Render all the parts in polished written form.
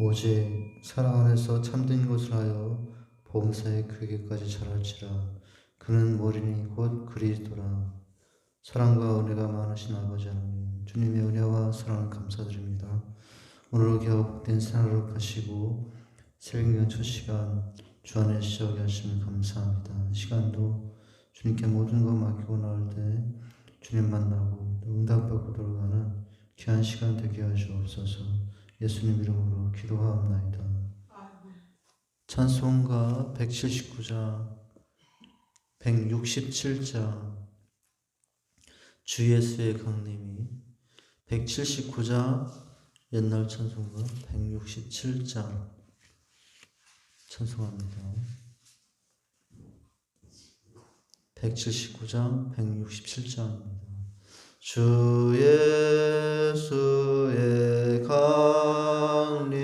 오직 사랑 안에서 참된 것을 하여 보험사에 그에게까지 자랄지라. 그는 머리니 곧 그리스도라. 사랑과 은혜가 많으신 아버지 하나님, 주님의 은혜와 사랑을 감사드립니다. 오늘도 겨우 복된 새날을 하시고 새벽녘 첫 시간 주 안에 시작하게 하심을 감사합니다. 이 시간도 주님께 모든 것 맡기고 나올 때 주님 만나고 응답받고 돌아가는 귀한 시간 되게 하시옵소서. 예수님 이름으로 기도하옵나이다. 찬송가 179자 167자 주 예수의 강림이 179자 옛날 찬송가 167자 찬송합니다. 179장 167장입니다. 주 예수의 강림이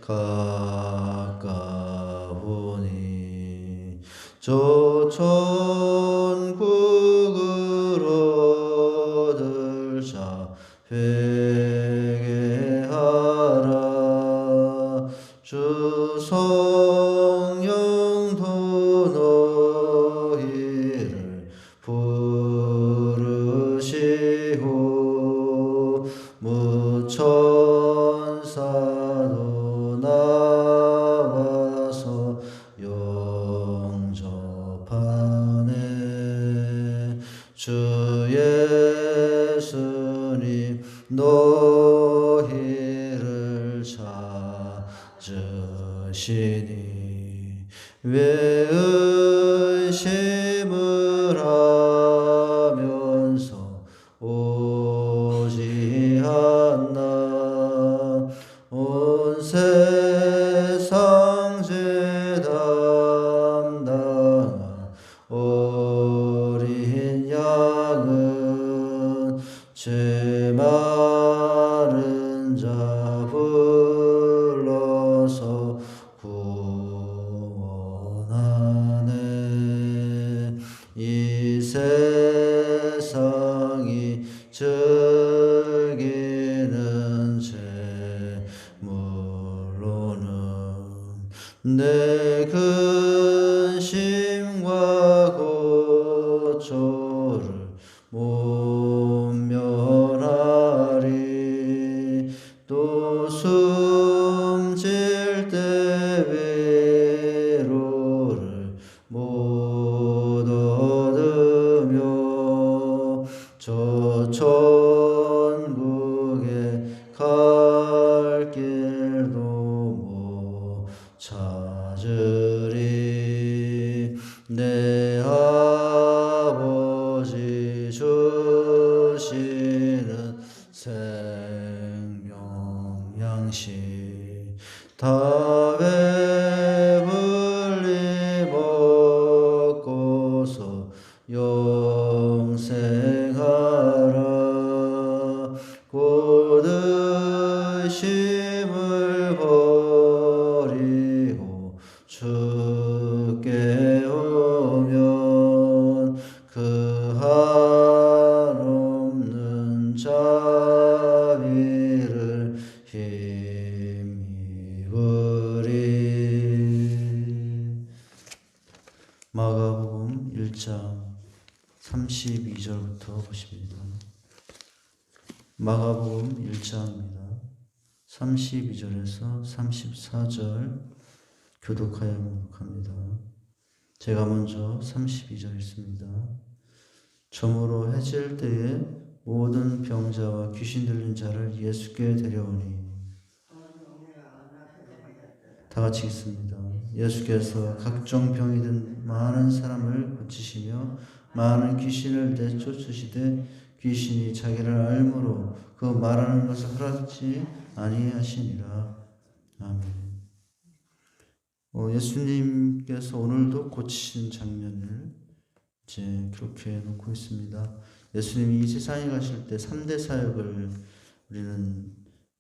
가까우니 저 천국으로 들자 회개하라. 주 성령도 너희를 부르시고 무천사도 나와서 영접하네. 주 예수님 너희를 찾으시니 왜 의심을 하면서 오지 않나. 온 세상 죄 담당한 어린 양은 죄 많은 자 불러서 구원하네. 이 세상이 즐기는 재물로는 내 근심과 고초를 못 면하리. 또 숨질 때 위로를 못 얻으며 저 천국에 갈 길도 못 찾으리. 내 아버지 주시는 생명 양식 다 배불리 먹고서 영생하라. 곧 의심을 버리고 주께 오면 그 한없는 자비를 힘입으리. 마가복음 1장 32절부터 보십니다. 마가복음 1장입니다. 32절에서 34절 교독하여 묵묵합니다. 제가 먼저 32절 읽습니다. 저물어 해질 때에 모든 병자와 귀신 들린 자를 예수께 데려오니. 다 같이 읽습니다. 예수께서 각종 병이 든 많은 사람을 고치시며 많은 귀신을 내쫓으시되 귀신이 자기를 알므로 그 말하는 것을 허락지 아니하시니라. 아멘. 예수님께서 오늘도 고치신 장면을 이제 기록해 놓고 있습니다. 예수님이 이 세상에 가실 때 3대 사역을 우리는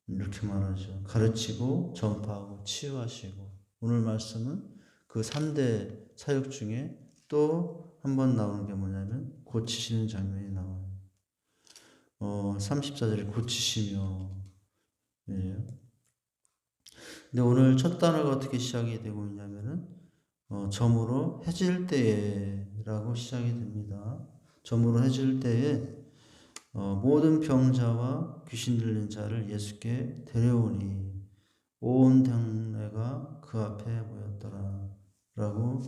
이렇게 말하죠. 가르치고 전파하고 치유하시고. 오늘 말씀은 그 3대 사역 중에 또 한 번 나오는 게 뭐냐면 고치시는 장면이 나와요. 34절에 고치시며, 예. 근데 오늘 첫 단어가 어떻게 시작이 되고 있냐면은 점으로 해질 때에라고 시작이 됩니다. 점으로 해질 때에 모든 병자와 귀신 들린 자를 예수께 데려오니 온 당내가 그 앞에 모였더라. 라고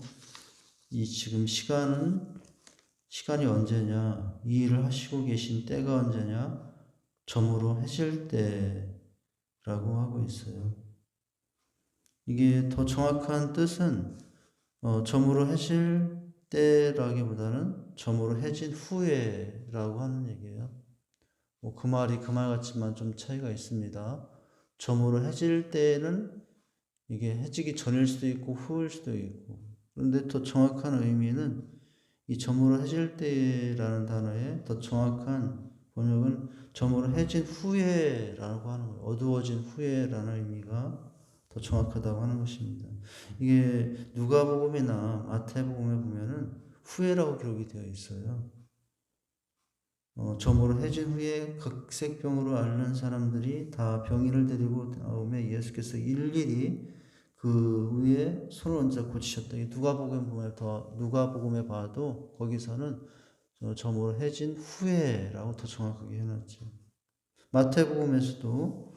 이 지금 시간이 언제냐, 이 일을 하시고 계신 때가 언제냐, 점으로 해질 때라고 하고 있어요. 이게 더 정확한 뜻은 점으로 해질 때라기보다는 점으로 해진 후에라고 하는 얘기예요. 그 말이 그 말 같지만 좀 차이가 있습니다. 점으로 해질 때는 이게 해지기 전일 수도 있고 후일 수도 있고, 그런데 더 정확한 의미는 이 점으로 해질 때라는 단어의 더 정확한 번역은 점으로 해진 후에라고 하는 거예요. 어두워진 후에라는 의미가 더 정확하다고 하는 것입니다. 이게 누가복음이나 마태복음에 보면은 후에라고 기록이 되어 있어요. 점으로 해진 후에 각색병으로 앓는 사람들이 다 병인을 데리고 나오며 예수께서 일일이 그 위에 손을 얹어 고치셨다. 누가복음에 봐도 거기서는 점으로 해진 후에라고 더 정확하게 해놨죠. 마태복음에서도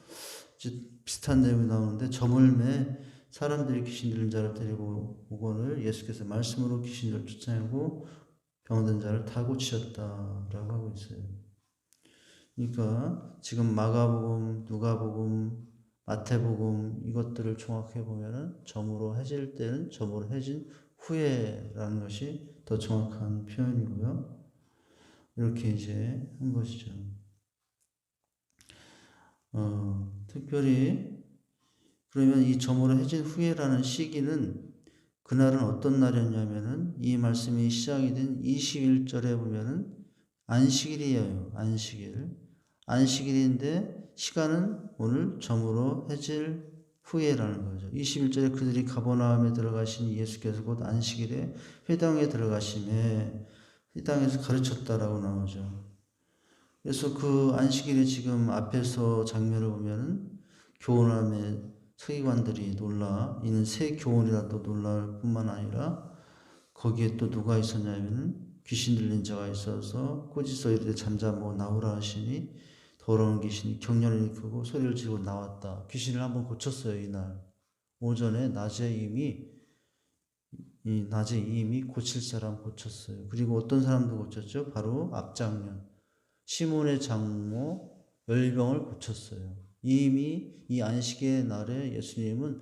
비슷한 내용이 나오는데 점을 매 사람들이 귀신 들린 자를 데리고 오거늘 예수께서 말씀으로 귀신을 쫓아내고 병든 자를 다 고치셨다라고 하고 있어요. 그러니까 지금 마가복음, 누가복음, 마태복음 이것들을 종합해 보면은 점으로 해질 때는 점으로 해진 후에라는 것이 더 정확한 표현이고요. 이렇게 이제 한 것이죠. 특별히 그러면 이 점으로 해진 후에라는 시기는 그날은 어떤 날이었냐면은 이 말씀이 시작이 된 21절에 보면은 안식일이에요. 안식일인데 시간은 오늘 점으로 해질 후에라는 거죠. 21절에 그들이 가버나움에 들어가시니 예수께서 곧 안식일에 회당에 들어가시매 회당에서 가르쳤다라고 나오죠. 그래서 그 안식일에 지금 앞에서 장면을 보면은 교훈함에 서기관들이 놀라, 이는 새 교훈이라 또 놀랄 뿐만 아니라 거기에 또 누가 있었냐면은 귀신 들린 자가 있어서 꼬지서 이르되 잠잠하고 나오라 하시니 더러운 귀신이 경련을 일으키고 소리를 지르고 나왔다. 귀신을 한번 고쳤어요. 이날 오전에 낮에 이미 고칠 사람 고쳤어요. 그리고 어떤 사람도 고쳤죠? 바로 앞장면 시몬의 장모 열병을 고쳤어요. 이미 이 안식의 날에 예수님은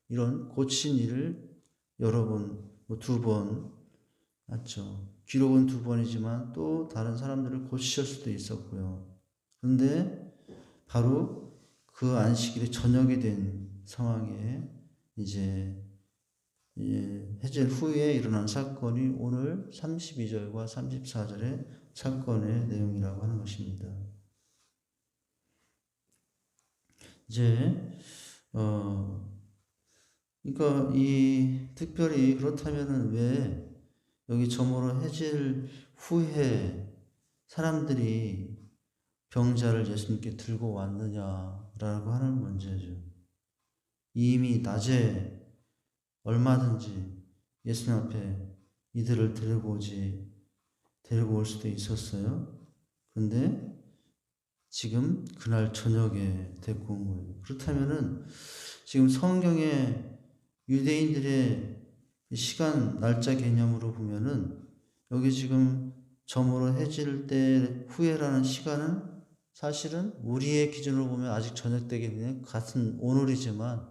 이런 고친 일을 여러 번, 두 번, 맞죠? 기록은 2번이지만 또 다른 사람들을 고치실 수도 있었고요. 그런데 바로 그 안식일이 저녁이 된 상황에 이제 해질 후에 일어난 사건이 오늘 32절과 34절의 사건의 내용이라고 하는 것입니다. 이제 그러니까 이 특별히 그렇다면은 왜 여기 점으로 해질 후에 사람들이 병자를 예수님께 들고 왔느냐라고 하는 문제죠. 이미 낮에 얼마든지 예수님 앞에 이들을 데리고 올 수도 있었어요. 그런데 지금 그날 저녁에 데리고 온 거예요. 그렇다면은 지금 성경에 유대인들의 시간, 날짜 개념으로 보면은 여기 지금 점으로 해질 때 후에라는 시간은 사실은 우리의 기준으로 보면 아직 저녁 때겠네요. 같은 오늘이지만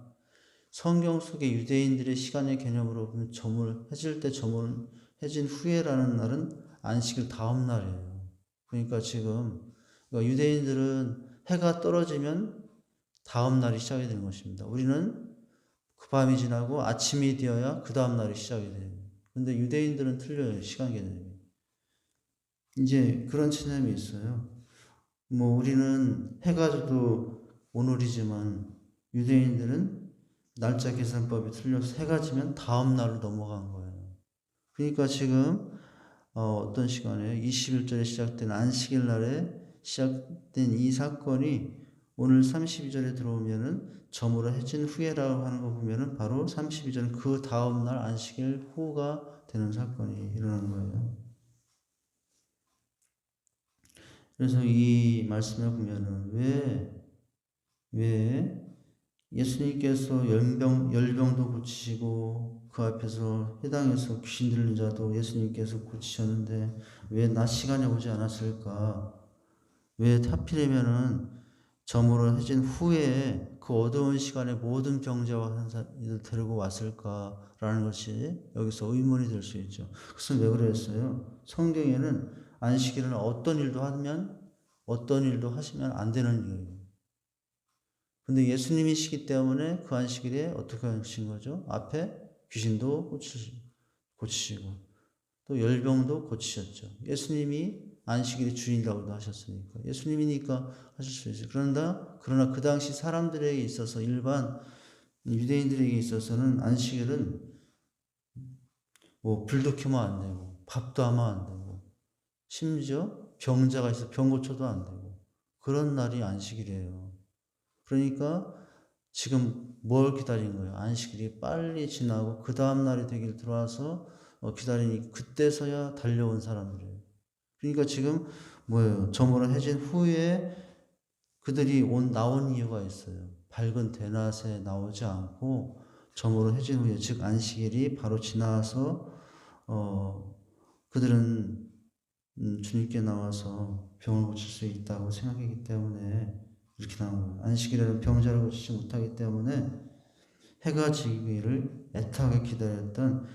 성경 속의 유대인들의 시간의 개념으로 보면 점을 해진 후에라는 날은 안식일 다음 날이에요. 그러니까 지금 유대인들은 해가 떨어지면 다음 날이 시작이 되는 것입니다. 우리는 그 밤이 지나고 아침이 되어야 그 다음 날이 시작이 돼요. 근데 유대인들은 틀려요. 시간 개념이. 이제 그런 체념이 있어요. 우리는 해가 져도 오늘이지만 유대인들은 날짜 계산법이 틀려서 해가 지면 다음 날로 넘어간 거예요. 그러니까 지금 어떤 시간에 21절에 시작된 안식일 날에 시작된 이 사건이 오늘 32절에 들어오면은 저물어 해진 후에라고 하는 거 보면은 바로 32절 그 다음날 안식일 후가 되는 사건이 일어난 거예요. 그래서 이 말씀을 보면은 왜 예수님께서 열병도 고치시고 그 앞에서 회당에서 귀신 들린 자도 예수님께서 고치셨는데 왜 낮 시간에 오지 않았을까? 왜 하필이면은 저물어 해진 후에 그 어두운 시간에 모든 병자와 환자를 데리고 왔을까라는 것이 여기서 의문이 될 수 있죠. 그것은 왜 그랬어요? 성경에는 안식일은 어떤 일도 하시면 안 되는 이유예요. 근데 예수님이시기 때문에 그 안식일에 어떻게 하신 거죠? 앞에 귀신도 고치시고 또 열병도 고치셨죠. 예수님이 안식일의 주인이라고도 하셨으니까. 예수님이니까 하실 수 있어요. 그러나 그 당시 사람들에게 있어서 일반 유대인들에게 있어서는 안식일은 뭐 불도 켜면 안 되고 밥도 하면 안 되고 심지어 병자가 있어 병 고쳐도 안 되고 그런 날이 안식일이에요. 그러니까 지금 뭘 기다린 거예요? 안식일이 빨리 지나고 그 다음 날이 되길 들어와서 기다리니 그때서야 달려온 사람들이에요. 그러니까 지금 뭐예요? 저물어 해진 후에 그들이 나온 이유가 있어요. 밝은 대낮에 나오지 않고 저물어 해진 후에 즉 안식일이 바로 지나서 그들은 주님께 나와서 병을 고칠 수 있다고 생각했기 때문에 이렇게 나온 거예요. 안식일에는 병자를 고치지 못하기 때문에 해가 지기를 애타게 기다렸던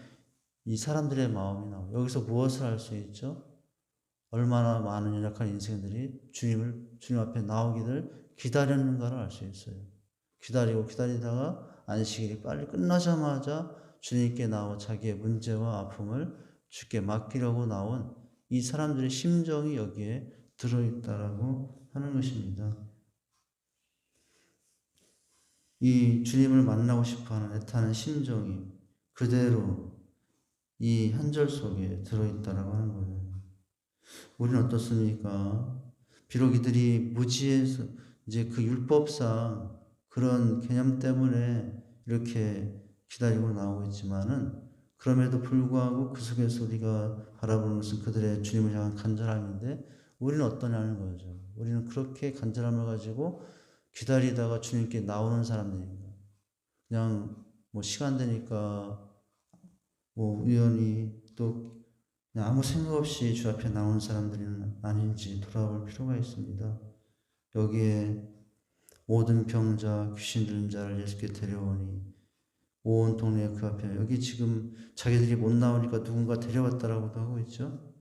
이 사람들의 마음이 나와요. 여기서 무엇을 알 수 있죠? 얼마나 많은 연약한 인생들이 주님 앞에 나오기를 기다렸는가를 알 수 있어요. 기다리다가 안식일이 빨리 끝나자마자 주님께 나와 자기의 문제와 아픔을 주께 맡기려고 나온 이 사람들의 심정이 여기에 들어있다라고 하는 것입니다. 이 주님을 만나고 싶어하는 애타는 심정이 그대로 이 한 절 속에 들어있다라고 하는 거예요. 우리는 어떻습니까? 비록 이들이 무지해서 이제 그 율법상 그런 개념 때문에 이렇게 기다리고 나오고 있지만은 그럼에도 불구하고 그 속에서 우리가 바라보는 것은 그들의 주님을 향한 간절함인데 우리는 어떠냐는 거죠. 우리는 그렇게 간절함을 가지고 기다리다가 주님께 나오는 사람들인가? 그냥 뭐 시간 되니까 뭐 우연히 또 그냥 아무 생각 없이 주 앞에 나오는 사람들은 아닌지 돌아볼 필요가 있습니다. 여기에 모든 병자, 귀신 들린 자를 예수께 데려오니 온 동네 그 앞에 여기 지금 자기들이 못 나오니까 누군가 데려왔다라고도 하고 있죠.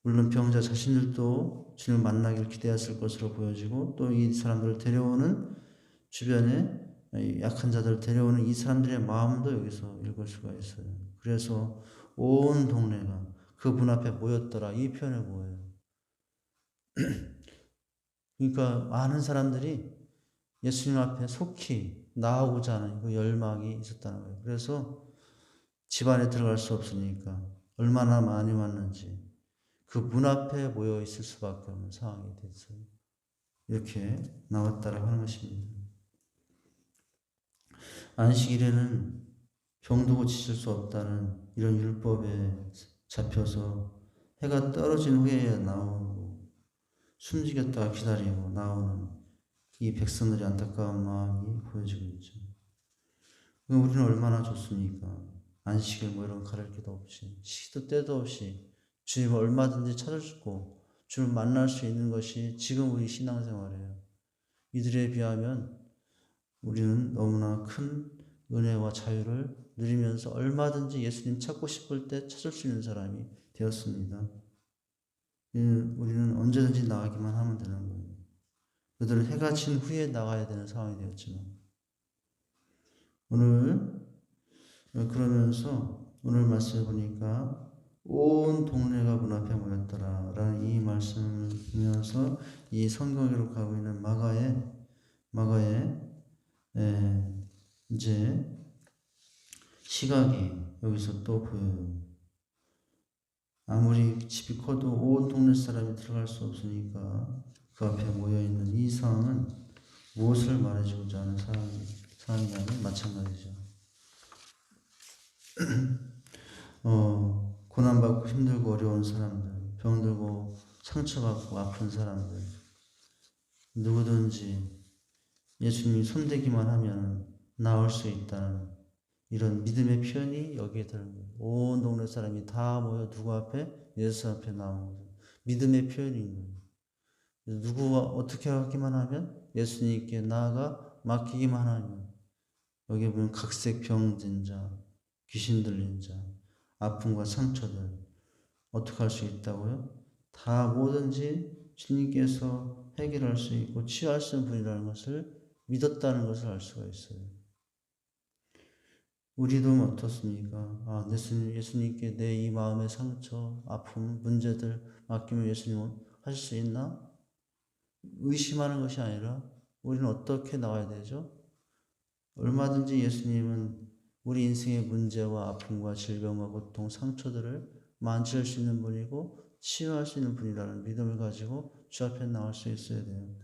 물론 병자 자신들도 주님을 만나길 기대했을 것으로 보여지고 또 이 사람들을 데려오는 주변에 약한 자들을 데려오는 이 사람들의 마음도 여기서 읽을 수가 있어요. 그래서 온 동네가 그 문 앞에 모였더라 이 표현이 뭐예요? 그러니까 많은 사람들이 예수님 앞에 속히 나아오고자 하는 그 열망이 있었다는 거예요. 그래서 집안에 들어갈 수 없으니까 얼마나 많이 왔는지 그 문 앞에 모여 있을 수밖에 없는 상황이 됐어요. 이렇게 나왔다라고 하는 것입니다. 안식일에는 병도 고치실 수 없다는 이런 율법에 잡혀서 해가 떨어진 후에 나오고 숨지겠다가 기다리고 나오는 이 백성들의 안타까운 마음이 보여지고 있죠. 우리는 얼마나 좋습니까? 안식일 뭐 이런 가릴 것도 없이 시도 때도 없이 주님을 얼마든지 찾아주고 주님을 만날 수 있는 것이 지금 우리 신앙생활이에요. 이들에 비하면 우리는 너무나 큰 은혜와 자유를 누리면서 얼마든지 예수님 찾고 싶을 때 찾을 수 있는 사람이 되었습니다. 우리는 언제든지 나가기만 하면 되는 거예요. 그들은 해가 진 후에 나가야 되는 상황이 되었지만 오늘 그러면서 오늘 말씀을 보니까 온 동네가 문 앞에 모였더라 라는 이 말씀을 보면서 이 성경으로 가고 있는 마가의 이제 시각이 여기서 또 보여요. 아무리 집이 커도 온 동네 사람이 들어갈 수 없으니까 그 앞에 모여있는 이 상황은 무엇을 말해주고자 하는 사람이냐면 마찬가지죠. 고난받고 힘들고 어려운 사람들, 병들고 상처받고 아픈 사람들, 누구든지 예수님이 손대기만 하면 나을 수 있다는 이런 믿음의 표현이 여기에 들어있는 거예요. 온 동네 사람이 다 모여 누구 앞에? 예수 앞에 나오는 거죠. 믿음의 표현인 거예요. 누구가 어떻게 하기만 하면 예수님께 나아가 맡기기만 하면 여기 보면 각색 병든 자, 귀신 들린 자, 아픔과 상처들 어떻게 할 수 있다고요? 다 뭐든지 주님께서 해결할 수 있고 치유할 수 있는 분이라는 것을 믿었다는 것을 알 수가 있어요. 우리도 어떻습니까? 예수님께 내 이 마음의 상처, 아픔, 문제들 맡기면 예수님은 하실 수 있나? 의심하는 것이 아니라 우리는 어떻게 나와야 되죠? 얼마든지 예수님은 우리 인생의 문제와 아픔과 질병과 고통, 상처들을 만질 수 있는 분이고 치유할 수 있는 분이라는 믿음을 가지고 주 앞에 나올 수 있어야 돼요.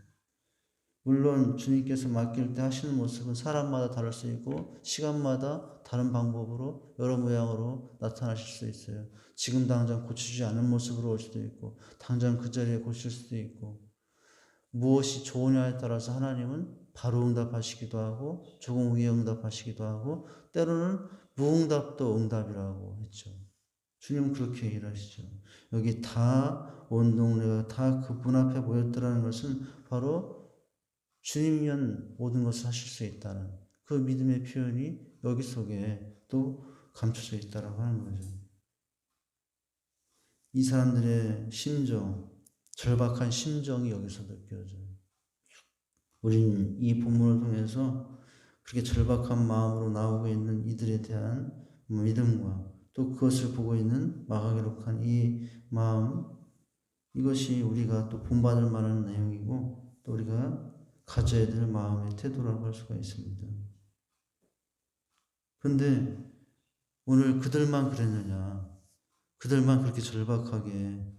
물론 주님께서 맡길 때 하시는 모습은 사람마다 다를 수 있고 시간마다 다른 방법으로 여러 모양으로 나타나실 수 있어요. 지금 당장 고치지 않은 모습으로 올 수도 있고 당장 그 자리에 고칠 수도 있고 무엇이 좋으냐에 따라서 하나님은 바로 응답하시기도 하고 조금 후에 응답하시기도 하고 때로는 무응답도 응답이라고 했죠. 주님은 그렇게 일하시죠. 여기 다 온 동네가 다 그분 앞에 모였더라는 것은 바로 주님이면 모든 것을 하실 수 있다는 그 믿음의 표현이 여기 속에 또 감춰져 있다라고 하는 거죠. 이 사람들의 심정, 절박한 심정이 여기서 느껴져요. 우리는 이 본문을 통해서 그렇게 절박한 마음으로 나오고 있는 이들에 대한 믿음과 또 그것을 보고 있는 마가 기록한 이 마음, 이것이 우리가 또 본받을 만한 내용이고 또 우리가 가져야 될 마음의 태도라고 할 수가 있습니다. 그런데 오늘 그들만 그랬느냐? 그들만 그렇게 절박하게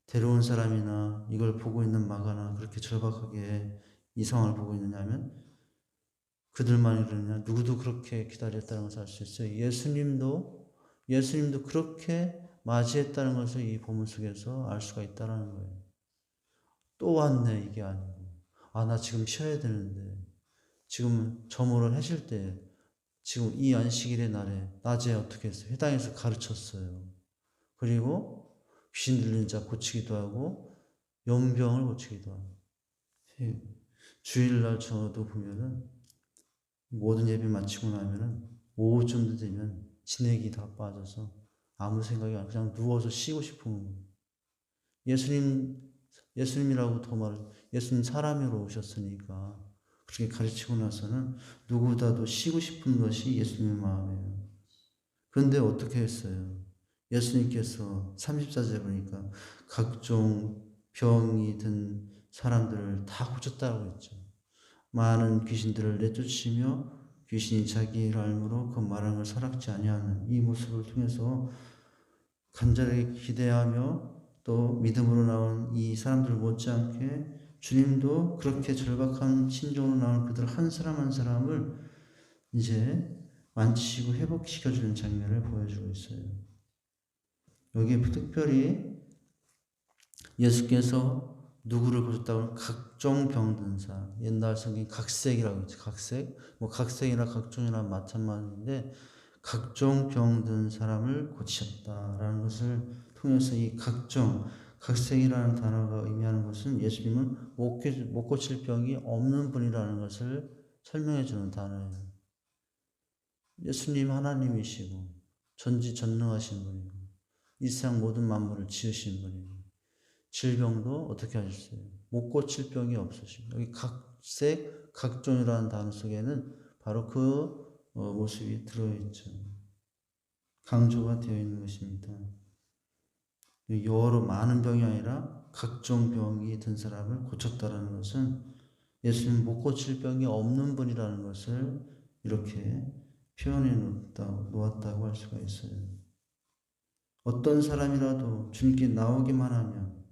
데려온 사람이나 이걸 보고 있는 마가나 그렇게 절박하게 이 상황을 보고 있느냐면 그들만이 그러냐? 누구도 그렇게 기다렸다는 것을 알 수 있어요. 예수님도 그렇게 맞이했다는 것을 이 본문 속에서 알 수가 있다는 거예요. 또 왔네 이게 아니고 나 지금 쉬어야 되는데 지금 저물을 하실 때 지금 이 안식일의 날에 낮에 어떻게 했어요? 회당에서 가르쳤어요. 그리고 귀신 들린 자 고치기도 하고 연병을 고치기도 하고 주일날 저도 보면은 모든 예배 마치고 나면은 오후쯤 되면 진액이 다 빠져서 아무 생각이 안 그냥 누워서 쉬고 싶은 거예요. 예수님이라고 더 예수님 사람으로 오셨으니까 그렇게 가르치고 나서는 누구보다도 쉬고 싶은 것이 예수님의 마음이에요. 그런데 어떻게 했어요? 예수님께서 34절에 보니까 각종 병이 든 사람들을 다 고쳤다고 했죠. 많은 귀신들을 내쫓으며 귀신이 자기의 알므로 그 말하는 걸 사락지 아니하는 이 모습을 통해서 간절하게 기대하며 또 믿음으로 나온 이 사람들 못지않게 주님도 그렇게 절박한 심정으로 나온 그들 한 사람 한 사람을 이제 만지시고 회복시켜주는 장면을 보여주고 있어요. 여기에 특별히 예수께서 누구를 고쳤다고 각종 병든 사 옛날 성경 각색이라고 했죠. 각색이나 각종이나 마찬가지인데 각종 병든 사람을 고치셨다라는 것을 통해서 이 각색이라는 단어가 의미하는 것은 예수님은 못 고칠 병이 없는 분이라는 것을 설명해 주는 단어예요. 예수님 하나님이시고 전지전능하신 분이고 이 세상 모든 만물을 지으신 분이고 질병도 어떻게 하셨어요? 못 고칠 병이 없으시고 여기 각색, 각종이라는 단어 속에는 바로 그 모습이 들어있죠. 강조가 되어 있는 것입니다. 여러 많은 병이 아니라 각종 병이 든 사람을 고쳤다라는 것은 예수님 못 고칠 병이 없는 분이라는 것을 이렇게 표현해 놓았다고 할 수가 있어요. 어떤 사람이라도 주님께 나오기만 하면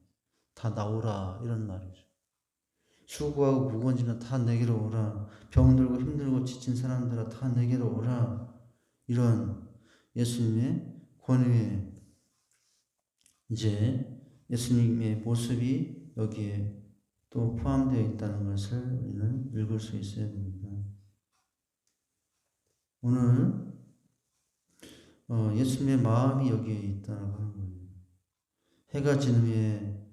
다 나오라 이런 말이죠. 수고하고 무거운 짐을 다 내게로 오라. 병들고 힘들고 지친 사람들아 다 내게로 오라. 이런 예수님의 권위에 이제 예수님의 모습이 여기에 또 포함되어 있다는 것을 우리는 읽을 수 있어야 됩니다. 오늘 예수님의 마음이 여기에 있다고 하는 거예요. 해가 진 후에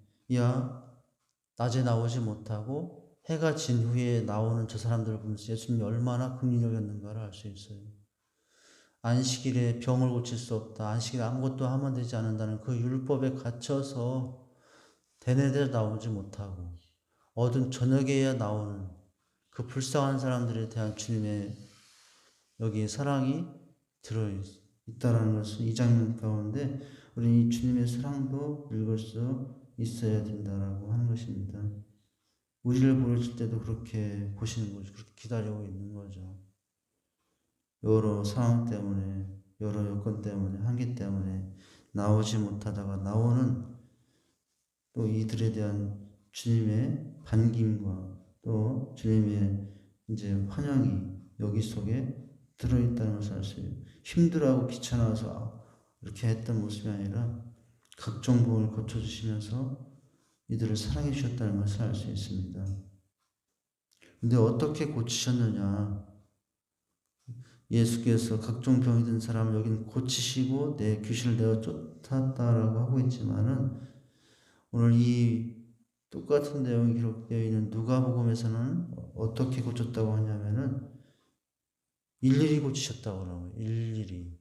낮에 나오지 못하고 해가 진 후에 나오는 저 사람들을 보면서 예수님이 얼마나 긍휼하였는가를 알 수 있어요. 안식일에 병을 고칠 수 없다. 안식일에 아무것도 하면 되지 않는다는 그 율법에 갇혀서 대낮에 나오지 못하고 어두운 저녁에야 나오는 그 불쌍한 사람들에 대한 주님의 여기에 사랑이 들어있다는 것은 이 장면 가운데 우리 이 주님의 사랑도 읽을 수 있어야 된다라고 하는 것입니다. 우리를 보실 때도 그렇게 보시는 거죠. 그렇게 기다리고 있는 거죠. 여러 상황 때문에, 여러 여건 때문에, 한계 때문에 나오지 못하다가 나오는 또 이들에 대한 주님의 반김과 또 주님의 이제 환영이 여기 속에 들어있다는 것을 알 수 있어요. 힘들어하고 귀찮아서 이렇게 했던 모습이 아니라 각종 부분을 고쳐주시면서 이들을 사랑해 주셨다는 것을 알 수 있습니다. 근데 어떻게 고치셨느냐? 예수께서 각종 병이 든 사람을 여기는 고치시고 내 귀신을 내어 쫓았다라고 하고 있지만은 오늘 이 똑같은 내용이 기록되어 있는 누가복음에서는 어떻게 고쳤다고 하냐면은 일일이 고치셨다고 하는 거예요. 일일이.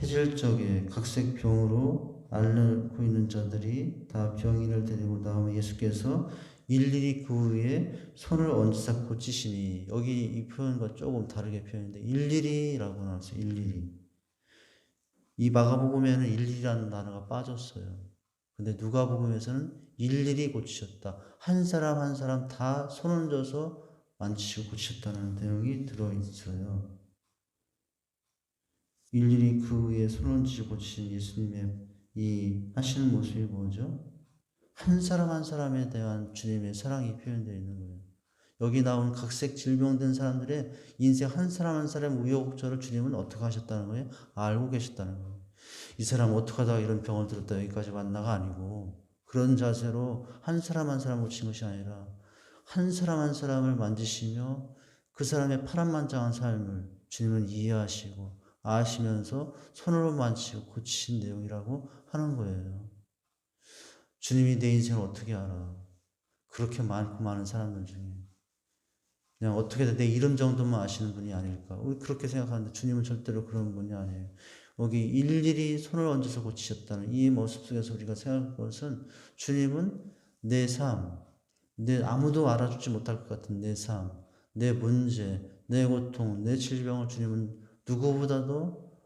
해질 적에 각색 병으로 앓고 있는 자들이 다 병인을 데리고 나오면 예수께서 일일이 그 위에 손을 얹으사 고치시니, 여기 이 표현과 조금 다르게 표현인데 일일이라고 나왔어요. 일일이. 이 마가복음에는 일일이라는 단어가 빠졌어요. 근데 누가복음에서는 일일이 고치셨다. 한 사람 한 사람 다 손 얹어서 만지시고 고치셨다는 내용이 들어있어요. 일일이 그 위에 손 얹으시고 고치신 예수님의 이 하시는 모습이 뭐죠? 한 사람 한 사람에 대한 주님의 사랑이 표현되어 있는 거예요. 여기 나온 각색 질병된 사람들의 인생 한 사람 한 사람의 우여곡절을 주님은 어떻게 하셨다는 거예요? 알고 계셨다는 거예요. 이 사람 어떻게 하다가 이런 병을 들었다 여기까지 왔나가 아니고, 그런 자세로 한 사람 한 사람 고친 것이 아니라 한 사람 한 사람을 만지시며 그 사람의 파란만장한 삶을 주님은 이해하시고 아시면서 손으로 만지시고 고치신 내용이라고 하는 거예요. 주님이 내 인생을 어떻게 알아? 그렇게 많고 많은 사람들 중에 그냥 어떻게 내 이름 정도만 아시는 분이 아닐까? 우리 그렇게 생각하는데 주님은 절대로 그런 분이 아니에요. 여기 일일이 손을 얹어서 고치셨다는 이 모습 속에서 우리가 생각할 것은 주님은 내 삶, 내 아무도 알아주지 못할 것 같은 내 삶, 내 문제, 내 고통, 내 질병을 주님은 누구보다도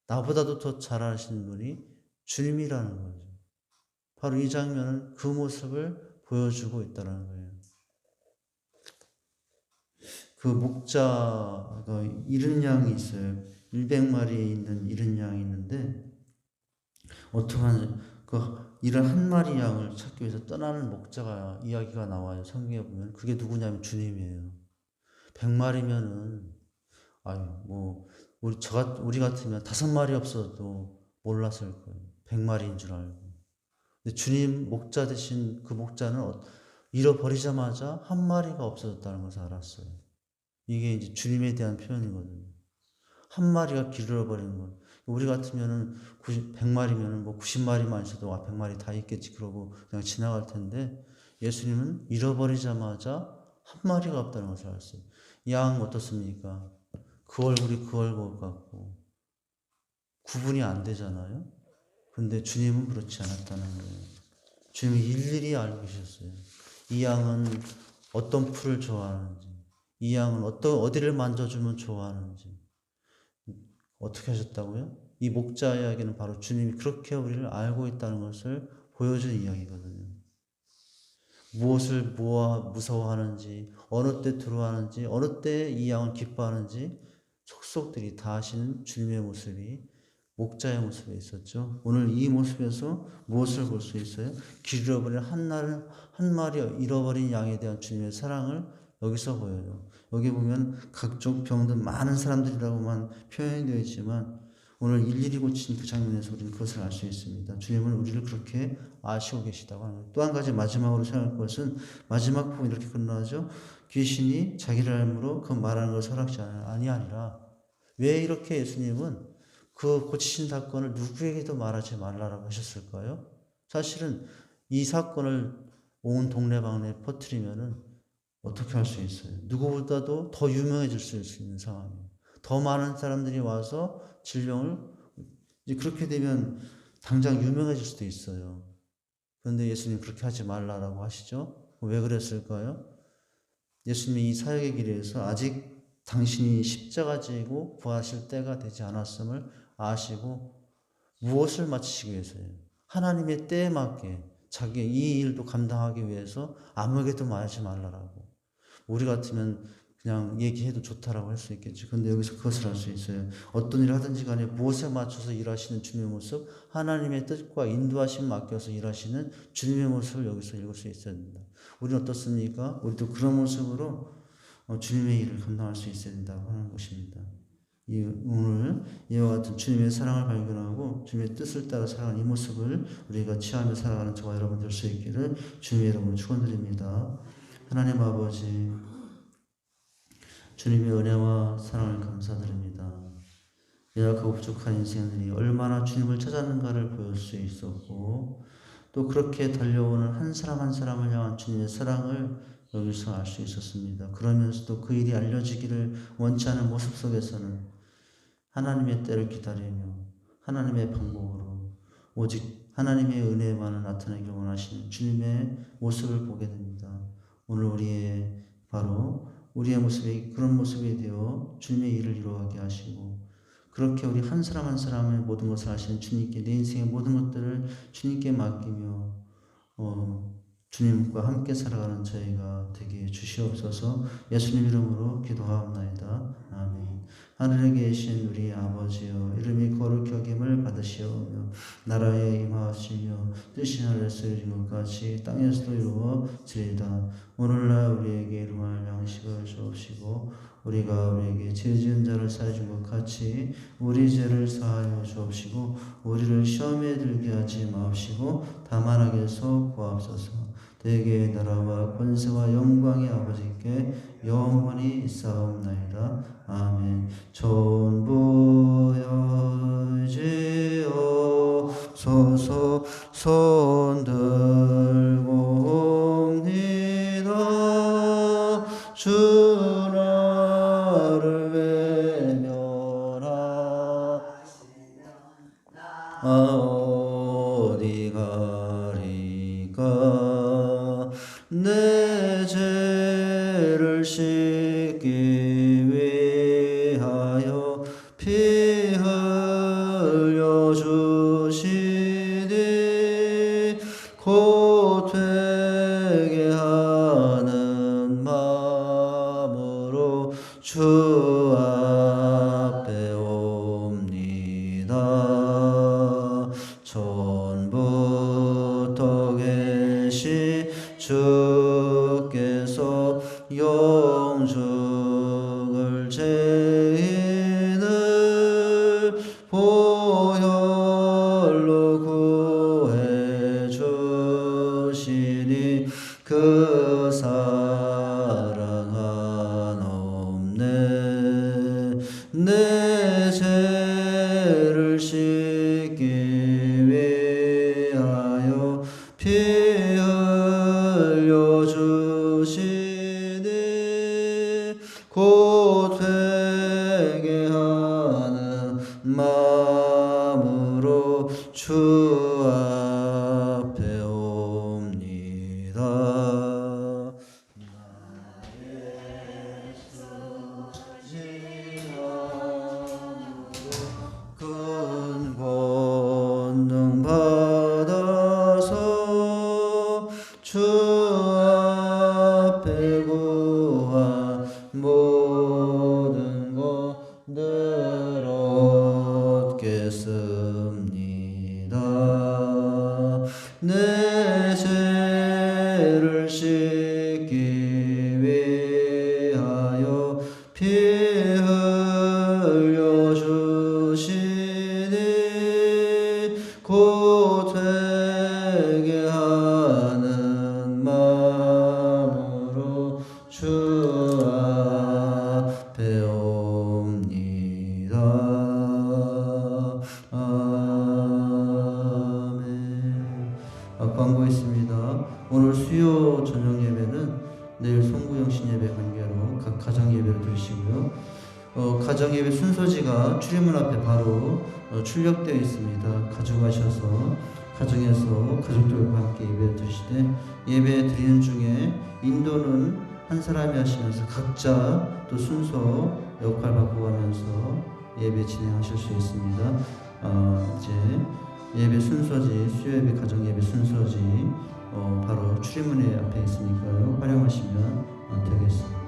나보다도 더 잘 아시는 분이 주님이라는 거죠. 바로 이 장면은 그 모습을 보여주고 있다는 거예요. 그 목자가 잃은 양이 있어요. 100마리 있는 잃은 양이 있는데 어떻게 하는지 그 잃은 한 마리 양을 찾기 위해서 떠나는 목자가 이야기가 나와요. 성경에 보면 그게 누구냐면 주님이에요. 100마리면은 우리 같으면 5마리 없어도 몰랐을 거예요. 100마리인 줄 알고. 근데 주님 목자 되신 그 목자는 잃어버리자마자 한 마리가 없어졌다는 것을 알았어요. 이게 이제 주님에 대한 표현이거든요. 한 마리가 길 잃어버리는 건. 우리 같으면은 100마리면은 뭐 90마리만 있어도 100마리 다 있겠지 그러고 그냥 지나갈 텐데, 예수님은 잃어버리자마자 한 마리가 없다는 것을 알았어요. 양 어떻습니까? 그 얼굴이 그 얼굴 같고 구분이 안 되잖아요. 근데 주님은 그렇지 않았다는 거예요. 주님이 일일이 알고 계셨어요. 이 양은 어떤 풀을 좋아하는지, 이 양은 어디를 만져주면 좋아하는지. 어떻게 하셨다고요? 이 목자 이야기는 바로 주님이 그렇게 우리를 알고 있다는 것을 보여준 이야기거든요. 무엇을 무서워하는지, 어느 때 두려워하는지, 어느 때 이 양을 기뻐하는지 속속들이 다 아시는 주님의 모습이 목자의 모습에 있었죠. 오늘 이 모습에서 무엇을 볼 수 있어요? 길 잃어버린 한 마리 잃어버린 양에 대한 주님의 사랑을 여기서 보여요. 여기 보면 각종 병든 많은 사람들이라고만 표현이 되어 있지만 오늘 일일이 고친 그 장면에서 우리는 그것을 알 수 있습니다. 주님은 우리를 그렇게 아시고 계시다고 하는 거예요. 또 한 가지 마지막으로 생각할 것은 마지막 부분 이렇게 끝나죠. 귀신이 자기를 알므로 그 말하는 걸 허락지 아니라 왜 이렇게 예수님은 그 고치신 사건을 누구에게도 말하지 말라라고 하셨을까요? 사실은 이 사건을 온 동네방네에 퍼뜨리면은 어떻게 할 수 있어요? 누구보다도 더 유명해질 수 있는 상황이에요. 더 많은 사람들이 와서 질병을 이제 그렇게 되면 당장 유명해질 수도 있어요. 그런데 예수님 그렇게 하지 말라라고 하시죠? 왜 그랬을까요? 예수님이 이 사역의 길에서 아직 당신이 십자가 지고 부하실 때가 되지 않았음을 아시고 무엇을 마치시기 위해서요? 하나님의 때에 맞게 자기 이 일도 감당하기 위해서 아무에게도 말하지 말라라고. 우리 같으면 그냥 얘기해도 좋다라고 할 수 있겠죠. 그런데 여기서 그것을 할 수 있어요. 어떤 일을 하든지 간에 무엇에 맞춰서 일하시는 주님의 모습, 하나님의 뜻과 인도하심 맡겨서 일하시는 주님의 모습을 여기서 읽을 수 있어야 된다. 우리는 어떻습니까? 우리도 그런 모습으로 주님의 일을 감당할 수 있어야 된다고 하는 것입니다. 오늘 이와 같은 주님의 사랑을 발견하고 주님의 뜻을 따라 살아가는 이 모습을 우리가 취하며 살아가는 저와 여러분 될 수 있기를 주님의 이름으로 축원드립니다. 하나님 아버지, 주님의 은혜와 사랑을 감사드립니다. 연약하고 부족한 인생들이 얼마나 주님을 찾았는가를 보일 수 있었고 또 그렇게 달려오는 한 사람 한 사람을 향한 주님의 사랑을 여기서 알 수 있었습니다. 그러면서도 그 일이 알려지기를 원치 않은 모습 속에서는 하나님의 때를 기다리며 하나님의 방법으로 오직 하나님의 은혜만을 나타내길 원하시는 주님의 모습을 보게 됩니다. 오늘 우리의 바로 우리의 모습이 그런 모습이 되어 주님의 일을 이루어가게 하시고 그렇게 우리 한 사람 한 사람의 모든 것을 하시는 주님께 내 인생의 모든 것들을 주님께 맡기며 주님과 함께 살아가는 저희가 되게 주시옵소서. 예수님 이름으로 기도하옵나이다. 아멘. 하늘에 계신 우리 아버지여, 이름이 거룩히 여김을 받으시오며 나라에 임하시며 뜻이 하늘에서 이루어진 것 같이 땅에서도 이루어지리이다. 오늘날 우리에게 일용할 양식을 주옵시고 우리가 우리에게 죄 지은 자를 사하여 준 것 같이 우리 죄를 사하여 주옵시고 우리를 시험에 들게 하지 마옵시고 다만 악에서 구하옵소서. 대개의 나라와 권세와 영광의 아버지께 영원히 있사옵나이다. 아멘. 전부여지옵소서. 손 들고 옵니다. 주 나를 외면하시나 어디 가리까. 내 죄를 씻기 위하여 피 흘려 주시니 곧 되게 하는 마음으로 주 앞에 옵니다. 전부터 계시 주께서 영죽을 죄인을 보혈로 구해 주시니 그 사랑 한없네. 내 죄를 씻기 위하여 피 흘려 주시니 곧 되게 하는 마음으로 주 앞에 옵니다. 나의 큰 권능 받아서 주 앞에 구한 모든 것들 얻겠으니 씻기 위하여 피 흘려 주시니 곧 되게 하는 마음으로 주 앞에 옵니다. 아멘. 광고했습니다. 오늘 수요 저녁 예배는 내일 송구영신 예배 관계로 각 가정 예배를 드리시고요. 가정 예배 순서지가 출입문 앞에 바로 출력되어 있습니다. 가져가셔서 가정에서 가족들과 함께 예배 드리시되, 예배 드리는 중에 인도는 한 사람이 하시면서 각자 또 순서 역할 바꿔가면서 예배 진행하실 수 있습니다. 이제 예배 순서지, 수요 예배, 가정 예배 순서지 바로 출입문에 앞에 있으니까요. 활용하시면 되겠습니다.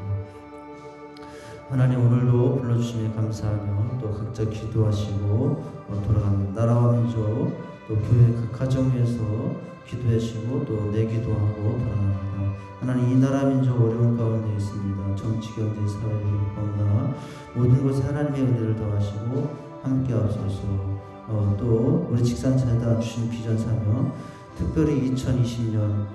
하나님, 오늘도 불러주시니 감사하며 또 각자 기도하시고 돌아갑니다. 나라와 민족 또 교회 각 가정 위에서 기도하시고 또 내 기도하고 돌아갑니다. 하나님, 이 나라 민족 어려운 가운데 있습니다. 정치, 경제, 사회, 법나 모든 곳에 하나님의 은혜를 더하시고 함께 하옵소서. 또 우리 직산재단 주신 비전 사명, 특별히 2020년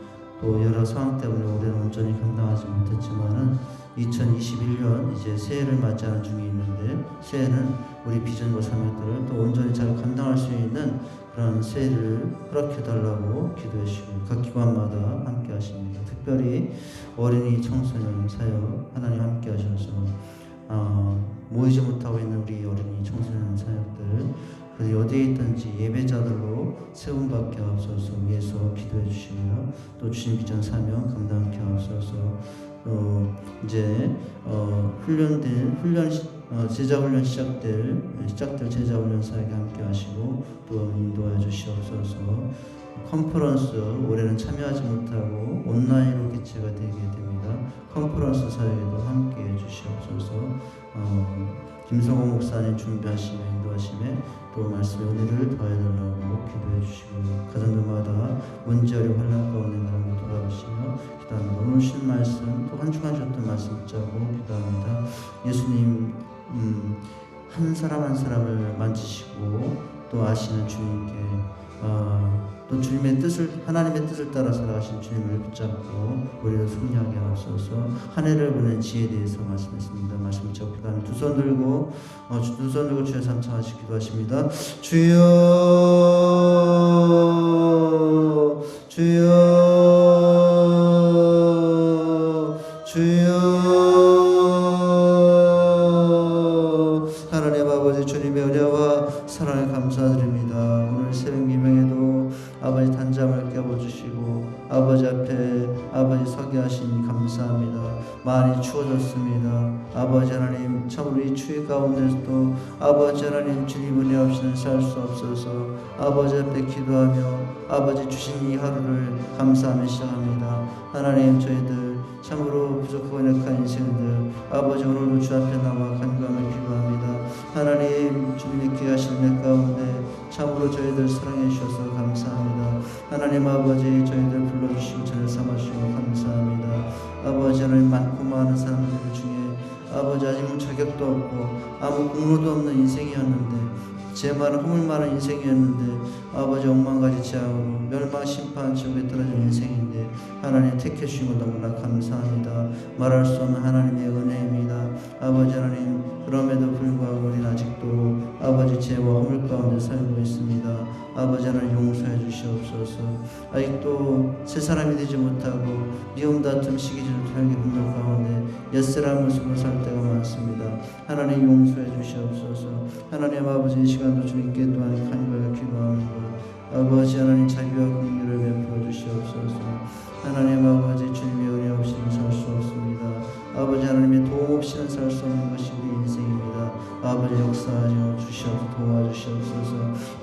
또 여러 상황 때문에 올해는 온전히 감당하지 못했지만은 2021년 이제 새해를 맞이하는 중에 있는데, 새해는 우리 비전과 사명들을 또 온전히 잘 감당할 수 있는 그런 새해를 허락해달라고 기도해 주시고 각 기관마다 함께 하십니다. 특별히 어린이 청소년 사역 하나님 함께 하셔서 모이지 못하고 있는 우리 어린이 청소년 사역들 어디에 있든지 예배자들로 세움받게 하옵소서. 위에서 기도해 주시고요. 또 주신 비전 사명 감당케 하옵소서. 이제 제자 훈련 시작될 제자 훈련 사역에 함께 하시고 또 인도해 주시옵소서. 컨퍼런스 올해는 참여하지 못하고 온라인으로 개최가 되게 됩니다. 컨퍼런스 사역에도 함께 해 주시옵소서. 김성호 목사님 준비하시며 인도하심에 또 말씀의 은혜를 더해달라고 기도해 주시고, 가정들마다 문제 어려운 환난 가운데 나라로 돌아오시며 기도합니다. 오늘 주신 말씀 또 한 주간 주셨던 말씀 붙잡고 기도합니다. 예수님 한 사람 한 사람을 만지시고 또 아시는 주님께 또 주님의 뜻을, 하나님의 뜻을 따라 살아가신 주님을 붙잡고 우리를 승리하게 하옵소서. 한 해를 보낸 지혜에 대해서 말씀했습니다. 말씀 붙잡고 기도하면 두 손 들고 주의 삼창하시 기도하십니다. 주여 주여 주여. 하나님 아버지, 주님의 은혜와 사랑에 감사드립니다. 오늘 새벽 미명에도 아버지 단잠을 깨워주시고 아버지 앞에 아버지 서게 하시니 감사합니다. 많이 추워졌습니다. 아버지 하나님, 참으로 이 추위 가운데서도 아버지 하나님 주님 은혜 없이는 살 수 없어서 아버지 앞에 기도하며 아버지 주신 이 하루를 감사하며 시작합니다. 하나님, 저희들 참으로 부족하고 연약한 인생들 아버지 오늘도 주 앞에 나와 간구하며 기도합니다. 하나님, 주님의 귀하신 내 가운데 참으로 저희들 사랑해 주셔서 감사합니다. 하나님 아버지, 저희들 불러주시고 저를 삼아주시고 감사합니다. 아버지 하나님, 많고 많은 사람들 중에 아버지 아직 자격도 없고 아무 공로도 없는 인생이었는데, 제 말은 허물 많은 인생이었는데 아버지 억만가지 죄악으로 멸망 심판 지옥에 떨어진 인생인데 하나님 택해 주신 것 너무나 감사합니다. 말할 수 없는 하나님의 은혜입니다. 아버지 하나님, 그럼에도 불구하고 우리는 아직도 아버지 죄와 허물 가운데 살고 있습니다. 아버지 하나님, 용서해 주시옵소서. 아직도 새 사람이 되지 못하고 미움 다툼 시기질 살기 분노 가운데 옛사람 모습으로 살 때가 많습니다. 하나님, 용서해 주시옵소서. 하나님 아버지, 이 시간도 주님께 또한 간절하게 기도합니다. 아버지 하나님, 자비와 긍휼을 베풀어 주시옵소서. 하나님 아버지, 주님의 은혜 없이는 살 수 없습니다. 아버지 하나님의 도움 없이는 살 수 없는 것이 우리 인생입니다. 아버지, 역사하여 주시옵소서. 도와주시옵소서.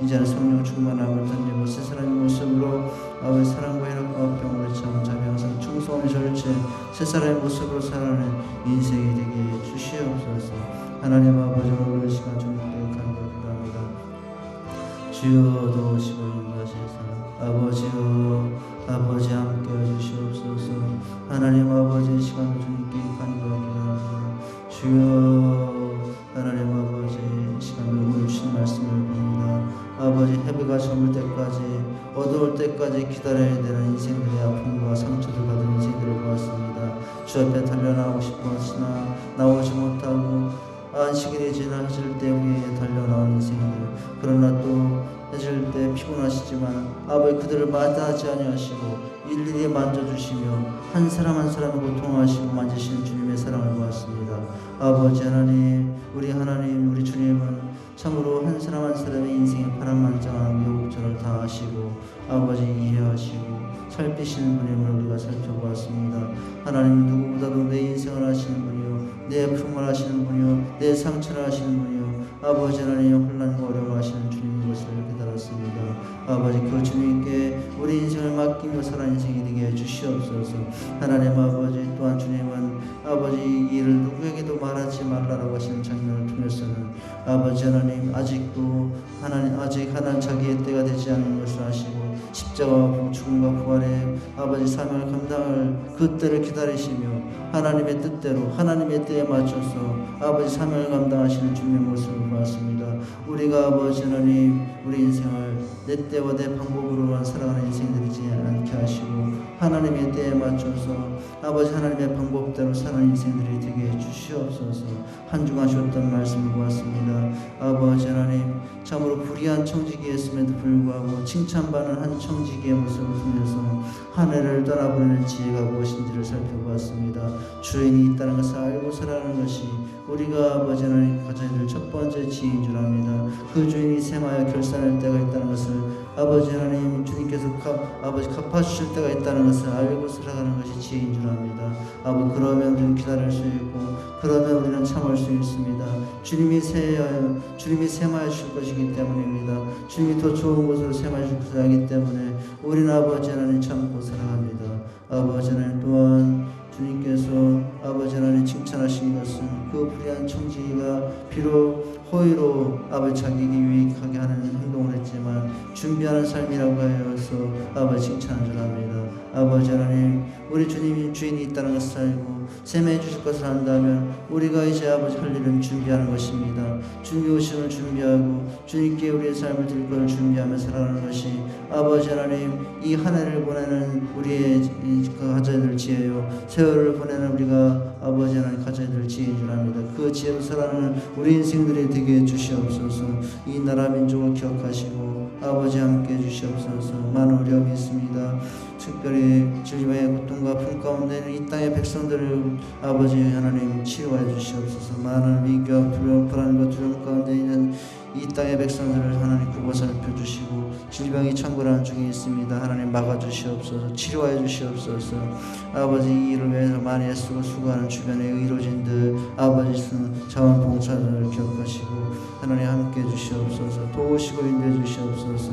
이제는 성령 충만함을 던지고 새 사람의 모습으로 아버지 사랑과 희락과 병으로 참 자비 항상 충성의 절제 새 사람의 모습으로 살아가는 인생이 되게 주시옵소서. 하나님 아버지, 오늘 시간 주님께 간구합니다. 주여 도우시고 인도하시사 아버지여, 아버지 함께 해주시옵소서. 하나님 아버지 시간을 주님께 간구하옵나이다. 주여 하나님 아버지 시간을 오늘 주신 말씀을 봅니다. 아버지 해비가 저물 때까지 어두울 때까지 기다려야 되는 인생들의 아픔과 상처를 받은 인생들을 보았습니다. 주 앞에 달려나오고 싶었으나 나오지 못하고 안식일이 지나질 때 위에 달려나온 인생들, 그러나 또 해질 때 피곤하시지만 아버지 그들을 마다하지 아니하시고 일일이 만져주시며 한 사람 한 사람을 고통하시고 만지시는 주님의 사랑을 보았습니다. 아버지 하나님, 우리 하나님, 우리 주님은 참으로 한 사람 한 사람의 인생의 파란만장한 우여곡절을 다 아시고 아버지 이해하시고 살피시는 분임을 우리가 살펴보았습니다. 하나님 누구보다도 내 인생을 아시는 분이요, 내 품을 아시는 분이요, 내 상처를 아시는 분이요, 아버지 하나님 혼란과 어려움 아시는 주님인 것을 깨달았습니다. 아버지 그 주님께 우리 인생을 맡기며 살아가는 인생이 되게 해주시옵소서. 하나님 아버지 또한 주님은 아버지 이 일을 누구에게도 말하지 말라라고 하시는 장면을 통해서는 아버지 하나님 아직도 하나님 아직 하나님 자기의 때가 되지 않은 것을 아시고 십자가와 죽음과 부활의 아버지 사명을 감당할 그 때를 기다리시며 하나님의 뜻대로 하나님의 때에 맞춰서 아버지 사명을 감당하시는 주님의 모습을 보았습니다. 우리가 아버지 하나님 우리 인생을 내 때와 내 방법으로만 살아가는 인생들이지 않게 하시고 하나님의 때에 맞춰서 아버지 하나님의 방법대로 사는 인생들이 되게 해주시옵소서. 한 주간 쉬었던 말씀을 보았습니다. 아버지 하나님 참으로 불의한 청지기였음에도 불구하고 칭찬받는 한 청지기의 모습을 통해서 한 해를 떠나보내는 지혜가 무엇인지를 살펴보았습니다. 주인이 있다는 것을 알고 살아가는 것이 우리가 아버지 하나님 가져야 될 첫 번째 지혜인 줄 압니다. 그 주인이 셈하여 결산할 때가 있다는 것을 아버지 하나님 주님께서 아버지 갚아주실 때가 있다는 것을 알고 살아가는 것이 지혜인 줄 압니다. 아버지 그러면 우리는 기다릴 수 있고 그러면 우리는 참을 수 있습니다. 주님이 셈하여 주실 것이기 때문입니다. 주님이 더 좋은 곳으로 셈하여 주실 것을 알기 때문에 우리는 아버지 하나님 참고 살아갑니다. 아버지 하나님 또한 주님께서 아버지 하나님 칭찬하신 것은 그 불의한 청지기가 비록 호의로 아버지 자기에게 유익하게 하는 행동을 했지만 준비하는 삶이라고 하여서 아버지 칭찬한 줄 압니다. 아버지 하나님 우리 주님이 주인이 있다는 것을 알고 셈해 주실 것을 안다면 우리가 이제 아버지 할 일은 준비하는 것입니다. 주님의 오심을 준비하고 주님께 우리의 삶을 드릴 것을 준비하며 살아가는 것이 아버지 하나님 이 한 해를 보내는 우리의 가져야 될 지혜요 세월을 보내는 우리가 아버지 하나님 가져야 될 지혜인 줄 압니다. 그 지혜로 살아가는 우리 인생들이 되게 해주시옵소서. 이 나라 민족을 기억하시고 아버지 함께 해주시옵소서. 많은 어려움이 있습니다. 특별히 질병의 고통과 아픔 가운데 있는 이 땅의 백성들을 아버지 하나님 치유하여 주시옵소서. 많은 위기와 불안과 두려움 가운데 있는 이 땅의 백성들을 하나님 굽어 살펴주시고 질병이 창궐하는 중에 있습니다. 하나님 막아주시옵소서. 치료하여 주시옵소서. 아버지 이 일을 위해서 많이 애쓰고 수고하는 주변의 의료진들 아버지 자원봉사자를 기억하시고 하나님 함께 해주시옵소서. 도우시고 인도해 주시옵소서.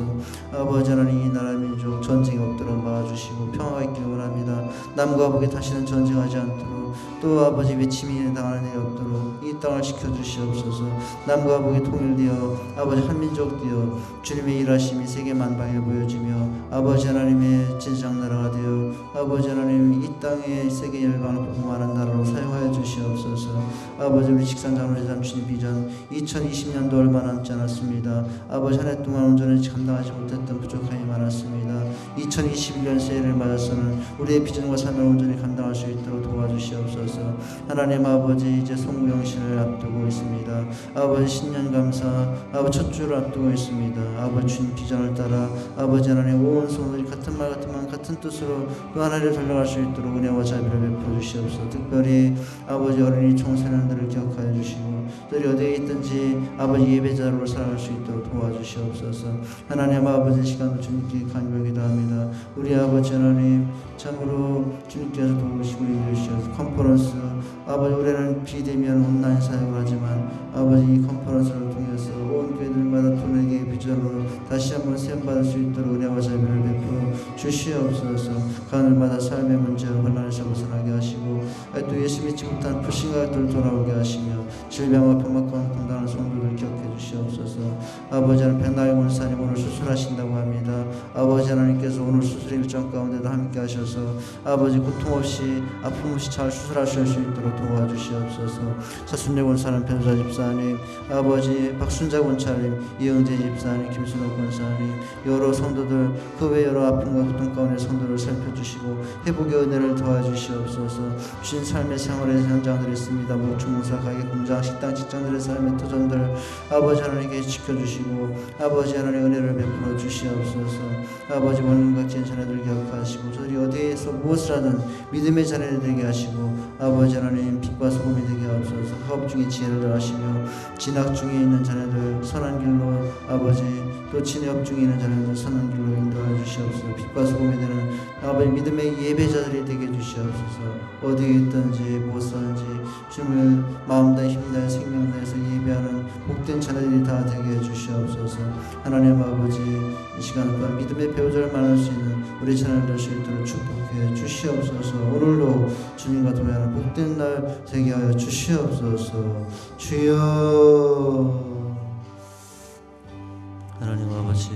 아버지 하나님 이 나라 민족 전쟁이 없도록 막아주시고 평화가 있기를 원합니다. 남과 북에 다시는 전쟁하지 않도록 또 아버지 외침이 당하는 일이 없도록 이 땅을 지켜주시옵소서. 남과 북이 통일되어 아버지 한민족 되어 주님의 일하심이 세계 만방에 보여지며 아버지 하나님의 제장나라가 되어 아버지 하나님 이 땅에 세계 열방을 복음하는 나라로 사용하여 주시옵소서. 아버지 우리 식산장로회장 주님 비전 2020년도 얼마 남지 않았습니다. 아버지 한 해 동안 온전히 감당하지 못했던 부족함이 많았습니다. 2021년 새해를 맞아서는 우리의 비전과 삶을 온전히 감당할 수 있도록 도와주시옵소서. 하나님 아버지 이제 송구영신을 앞두고 있습니다. 아버지 신년 감사 아버지 첫 주를 앞두고 있습니다. 아버지 주님 비전을 따라 아버지 하나님 온 성도들이 같은 말 같은 마음 같은 뜻으로 또 하나님을 달려갈 수 있도록 은혜와 자비를 베풀어 주시옵소서. 특별히 아버지 어린이 청소년들을 기억하여 주시고 들이 어디에 있든지 아버지 예배자로 살아갈 수 있도록 도와주시옵소서. 하나님 아버지 시간도 주님께 간구하기도 합니다. 우리 아버지 하나님 참으로 주님께서 도우시고 인도해주셔서 컨퍼런스 아버지 올해는 비대면 온라인 사역을 하지만 아버지 이 컨퍼런스를 통해서 온 교회들마다 돈에게 비전으로 다시 한번 세움받을 수 있도록 은혜와 자비를 베풀어 주시옵소서. 가늘마다 삶의 문제로 혼란에서 벗어나게 하시고 또 예수 믿지 못한 불신자들 돌아오게 하시며 질병과 병맛과 공당하는 성도들 기억해 주시옵소서. 아버지 하나님 백나영 원사님 오늘 수술하신다고 합니다. 아버지 하나님께서 오늘 수술 일정 가운데도 함께 하셔서 아버지 고통 없이 아픔 없이 잘 수술하실 수 있도록 도와주시옵소서. 서순례 원사님 변호사 집사님, 아버지 박순자 권사님, 이영재 집사님, 김순옥 권사님, 여러 성도들 그 외 여러 아픔과 고통 가운데 성도를 살펴주시고 회복의 은혜를 도와주시옵소서. 주신 삶의 생활의 현장들이 있습니다. 목축무사 가게 공장 식당 직장들의 삶의 터전들 아버지 하나님께 지켜주시고 아버지 하나님의 은혜를 베풀어 주시옵소서. 아버지 원룸과 자녀들 기억하시고 저들이 어디에서 무엇을 하든 믿음의 자녀를 되게 하시고 아버지 하나님 빛과 소금이 되게 하옵소서. 사업 중에 지혜를 하시며 진학 중에 있는 자녀들 선한 길로 아버지 또 진업 중에 있는 자녀들 선한 길로 인도하여 주시옵소서. 빛과 소금이 되는 아버지 믿음의 예배자들이 되게 해주시옵소서. 어디에 있든지 무엇을 하든지 주님을 마음 다해 힘 다해 생명 다해서 예배하는 복된 자녀들이 다 되게 해주시옵소서. 하나님 아버지 이 시간 동안 믿음의 배우자를 만날 수 있는 우리 자녀들 수 있도록 축복해 주시옵소서. 오늘도 주님과 동행하는 복된 날 되게 하여 주시옵소서. 주여. 하나님 아버지